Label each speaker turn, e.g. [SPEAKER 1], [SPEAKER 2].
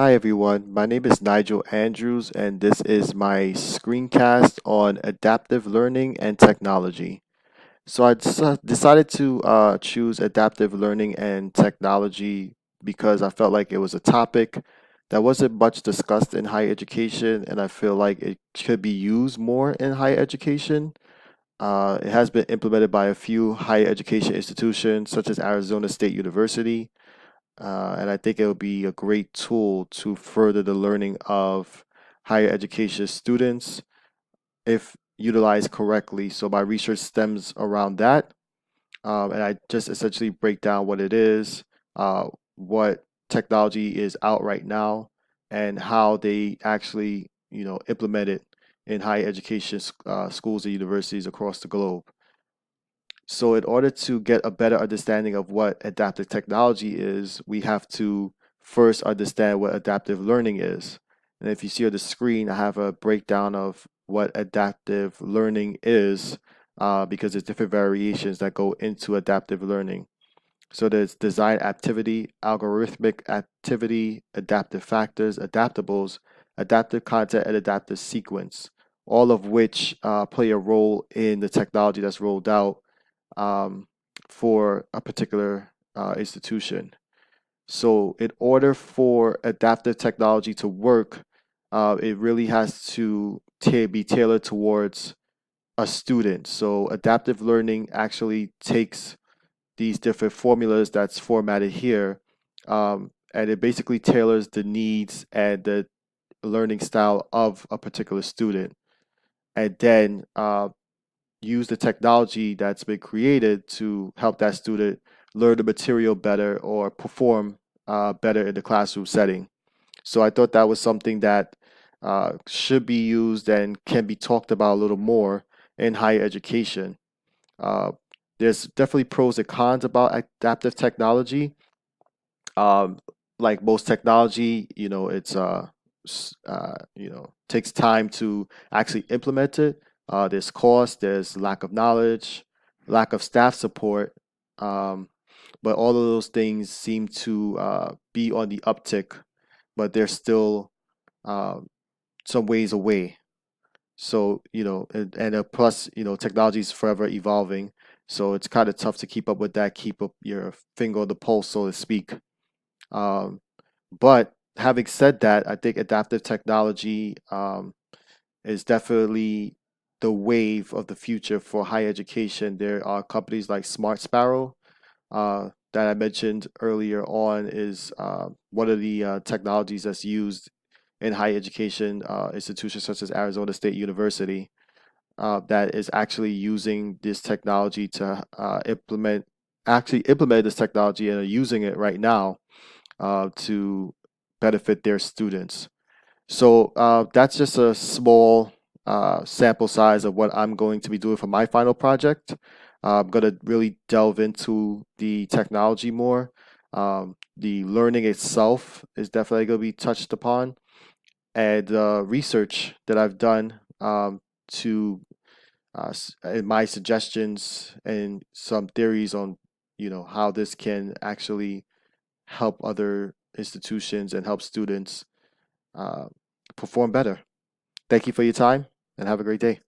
[SPEAKER 1] Hi everyone, my name is Nigel Andrews, and this is my screencast on adaptive learning and technology. So I decided to choose adaptive learning and technology because I felt like it was a topic that wasn't much discussed in higher education, and I feel like it could be used more in higher education. It has been implemented by a few higher education institutions, such as Arizona State University, and I think it will be a great tool to further the learning of higher education students if utilized correctly. So my research stems around that, and I just essentially break down what it is, what technology is out right now, and how they actually, implement it in higher education schools and universities across the globe. So, in order to get a better understanding of what adaptive technology is, we have to first understand what adaptive learning is. And if you see on the screen, I have a breakdown of what adaptive learning is, because there's different variations that go into adaptive learning. So there's design activity, algorithmic activity, adaptive factors, adaptables, adaptive content, and adaptive sequence, all of which play a role in the technology that's rolled out um, for a particular institution. So, in order for adaptive technology to work, it really has to be tailored towards a student. So, adaptive learning actually takes these different formulas that's formatted here, and it basically tailors the needs and the learning style of a particular student. And then use the technology that's been created to help that student learn the material better or perform better in the classroom setting. So I thought that was something that should be used and can be talked about a little more in higher education. Uh, there's definitely pros and cons about adaptive technology. Um, like most technology, it's takes time to actually implement it. There's cost, there's lack of knowledge, lack of staff support, um, but all of those things seem to be on the uptick, but they're still um, some ways away. So, plus, technology is forever evolving. So it's kind of tough to keep up with that, keep up your finger on the pulse, so to speak. Um, but having said that, I think adaptive technology is definitely the wave of the future for higher education. There are companies like Smart Sparrow that I mentioned earlier on is one of the technologies that's used in higher education institutions such as Arizona State University that is actually using this technology to actually implement this technology and are using it right now to benefit their students. So that's just a small sample size of what I'm going to be doing for my final project. I'm going to really delve into the technology more. The learning itself is definitely going to be touched upon, and research that I've done to and my suggestions and some theories on how this can actually help other institutions and help students uh, perform better. Thank you for your time and have a great day.